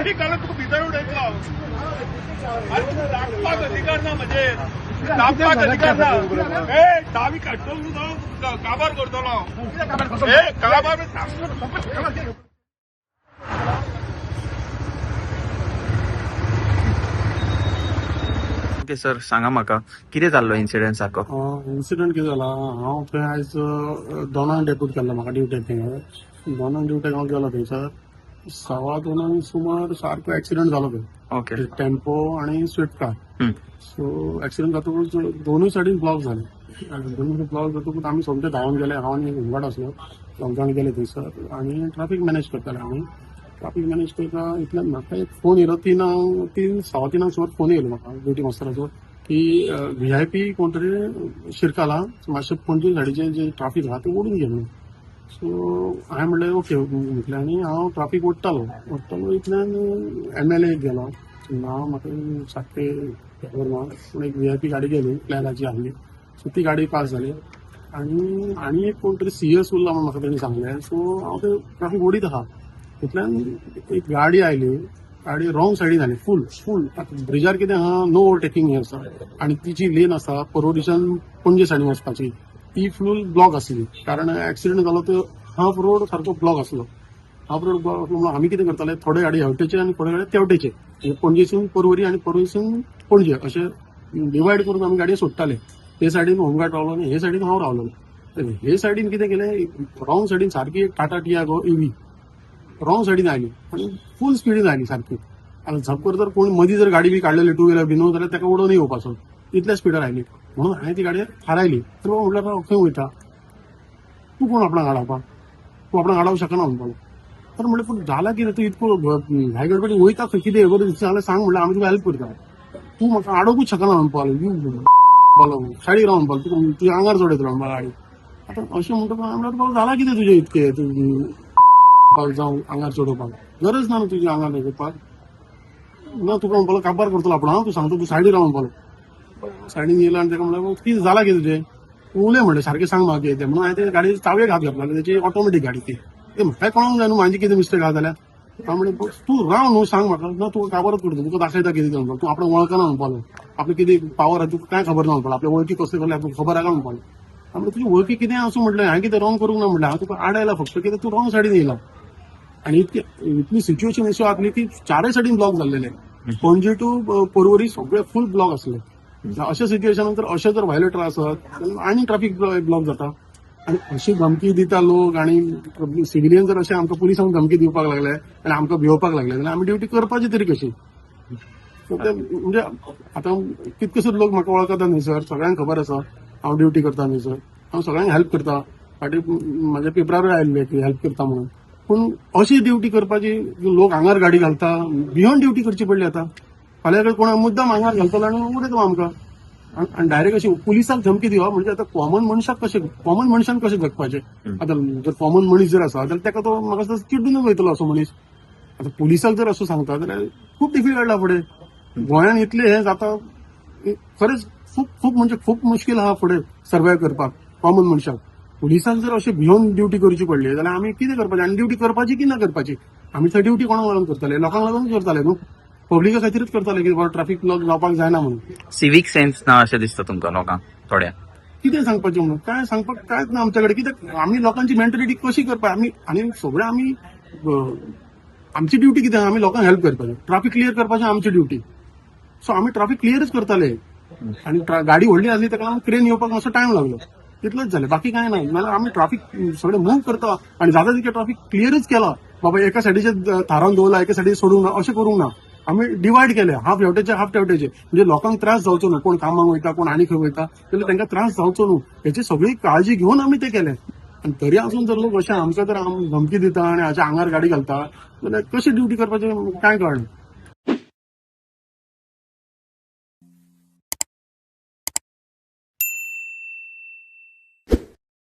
तुका भितर उडयतलो दाखपाक अधिकार ना म्हणजे दाखपाक अधिकार ना दावी काडटलो तुजो काबार करतलो काबार ओके सर, सांगा म्हाका कितें जाल्लो इन्सिडेंट सारको? इन्सिडंट कितें जाला, हांव थंय आयज दोनांक डेपूट केल्लो म्हाका ड्युटेक थंय. दोनांक ड्युटेक हांव गेलो थंयसर 2:15 सुमार सारको एक्सिडंट जालो थंय. ओके. टेम्पो आणि स्विफ्ट कार. सो एक्सिडंट जातकूच दोनूय सायडीन ब्लॉक जाले. दोनूय ब्लॉक जातकूच आमी सोमते धांवून गेले. हांव आनी होमगार्ड आसलो, दोग जाण गेले थंयसर आनी ट्रॅफिक मॅनेज करताले आमी. ट्रॅफिक मॅनेज करता इतल्यान म्हाका एक फोन येयलो 3:15 सुमार फोन येयलो म्हाका ड्युटी मास्टराचो की VIP कोण तरी शिरकाला मातशें पणजे सायडीचे जे ट्रॅफिक आहा ते ओडून घे म्हणून. सो हांवें म्हणलें ओके म्हटलें आनी हांव ट्रॅफिक ओडटालो इतल्यान MLA गेलो. हांव म्हाका सारकें खबर ना पूण एक VIP गाडी गेली प्लॅनाची आहली. सो ती गाडी पास जाली आनी एक कोण तरी CS उरला म्हणून म्हाका तेणी सांगलें. सो हांव ते ट्रॅफिक ओडीत आहा इतल्यान एक गाडी आयली. गाडी रॉंग सायडीन आली फूल ब्रिजार कितें आहा नो ओवरटेकिंग हें आसा आनी तिची लेन आसा पर्वरीच्यान पणजे सायडीन वचपाची ती फूल ब्लॉक आसली. कारण एक्सिडंट जालो तो हाफ रोड सारको ब्लॉक आसलो. हाफ रोड ब्लॉक आसलो म्हणून आमी कितें करताले थोडे गाडी हेवटेचे आनी थोडे गाडी तेवटेचे म्हणजे पणजेसून पर्वरी आनी पर्वरीसून पणजे अशें डिवायड करून आमी गाडयो सोडटाले. ते सायडीन होमगार्ड रावलो आनी हे सायडीन हांव रावलो. हे सायडीन कितें केलें रॉंग सायडीन सारकी एक टाटा टियागो EV रॉंग सायडीन आयली आनी फूल स्पिडीन आयली सारकी. आनी झपकर जर कोण मदीं जर गाडी बी काडलेली 2 व्हिलर भिनो जाल्यार ताका उडोवन येवपाचो इतल्या स्पिडार आयली. म्हणून हांवें ती गाडी थारायली. तर म्हटल्यार खंय वयता तूं कोण आपणाक आडावपाक तूं आपणाक आडावंक शकना म्हणपाक. तर म्हणलें पूण जाला कितें तूं इतको ह्या गडबडीन वयता खंय कितें बरें दिसता जाल्यार सांग म्हणल्यार आमी तुका हेल्प करता. तूं म्हाका आडोवंकूच शकना म्हणपाक सायडीक राव म्हणपाक तुज्या आंगार चडयतलो म्हणपाक गाडी. आतां अशें म्हणटकच म्हणल्यार जाला कितें तुजें इतकें जावं आंगार चडोवपाक गरज ना न्हू तुज्या आंगार हे करपाक ना. तुका म्हणपालो काबार करतलो आपण हांव तूं सांगता तूं सायडीक राव म्हणपालो. सायडीन येयलो आनी ताका म्हणलें कितें जाला कितें तुजें उलय म्हणलें सारकें सांग म्हाका कितें म्हणून हांवें ते गाडी चावयेक हात घातलो तेची ऑटोमॅटीक गाडी ती म्हाका कळोंक जाय न्हू म्हाजी कितें मिस्टेक आहा जाल्यार. हांव म्हणलें तूं राव न्हू सांग म्हाका ना तुका काबारच करता तुका दाखयता कितें म्हणपालो. तूं आपणाक वळखना म्हणपालो आपलें कितें पावर आहा तुका कांय खबर ना म्हणपालो. आपल्या वळखी कसले कसले तुका खबर आहा काय म्हणपालो. हांव म्हणलें तुजी वळखी कितें आसूं म्हटलें हांवें कितें रॉंग करूंक ना म्हणलें हांव तुका आडायला फक्त कितें तूं रॉंग सायडीन येयला. आनी इतली सिच्युएशन अशी आसली की चारय सायडीन ब्लॉक जाल्लेले. पणजे टू पर्वरी सगळे फूल ब्लॉक आसले. अशा सिच्युएशनान जर अशे जर व्हायोलेटर आसत जाल्यार आनी ट्रॅफिक ब्लॉक जाता. आनी अशी धमकी दिता लोक आनी सिव्हिलियन जर अशें आमकां पुलिसांक धमकी दिवपाक लागले आनी आमकां भिवपाक लागले जाल्यार आमी ड्युटी करपाची तरी कशी. म्हणजे आतां कितकेशेच लोक म्हाका वळखता न्हयसर सगळ्यांक खबर आसा हांव ड्युटी करता न्हयसर. हांव सगळ्यांक हेल्प करता. फाटीं म्हाज्या पेपरारूय आयिल्ले की हेल्प करता म्हणून. पूण अशी ड्युटी करपाची लोक आंगार गाडी घालता भियोन ड्युटी करची पडली. आतां फाल्यां कोण मुद्दाम आंगार घालतलो आनी उडयतलो आमकां आनी डायरेक्ट अशी पुलिसाक धमकी दिवप म्हणजे आतां कॉमन मनशान कशें जगपाचें. आतां जर कॉमन मनीस जर आसा जाल्यार ताका तो म्हाका दिसता चिड्डूनच वयतलो असो मनीस. आतां पुलिसाक जर असो सांगता जाल्यार खूब डिफिकल्ट आहा फुडें. गोंयान इतलें हें जाता खरेंच खूब म्हणजे खूब मुश्कील आहा फुडें सर्वायव करपाक कॉमन मनशाक. पुलिसाक जर अशें भियोन ड्युटी करची पडली जाल्यार आमी कितें करपाचें आनी ड्युटी करपाची की ना करपाची. आमी थंय ड्युटी कोणाक लागून करताले लोकांक लागून करताले न्हू पब्लिका खातीरच करताले की ट्रॅफिक ब्लॉक जावपाक जायना म्हणून. सिवीक सेन्स ना अशें दिसता तुमकां लोकांक थोड्या. कितें सांगपाचें म्हणून काय सांगपाक कांयच ना आमच्या कडेन. कित्याक आमी लोकांची मेंटेलिटी कशी करपाक आनी सगळे आमी आमची ड्युटी कितें आमी लोकांक हेल्प करपाचें ट्रॅफिक क्लियर करपाचें आमची ड्युटी. सो आमी ट्रॅफिक क्लियरच करताले आनी गाडी व्हडली आसली ताका लागून क्रेन येवपाक मातसो टायम लागलो इतलेंच जालें बाकी कांय ना. नाल्यार आमी ट्रॅफिक सगळें मूव करता आनी जाता तितकें ट्रॅफिक क्लियरच केला. बाबा एका सायडीचे थारावन दवरला एका सायडीक सोडूंक ना अशें करूंक ना. आमी डिवायड केले हाफ हेवटेचे म्हणजे लोकांक त्रास जावचो न्हू. कोण कामाक वयता कोण आनी खंय वयता जाल्यार तांकां त्रास जावचो न्हू हेची सगळी काळजी घेवन आमी तें केलें. आनी तरी आसून जर लोक अशें आमकां जर धमकी दिता आनी हाच्या आंगार गाडी घालता जाल्यार कशी ड्युटी करपाचें कांय कळना.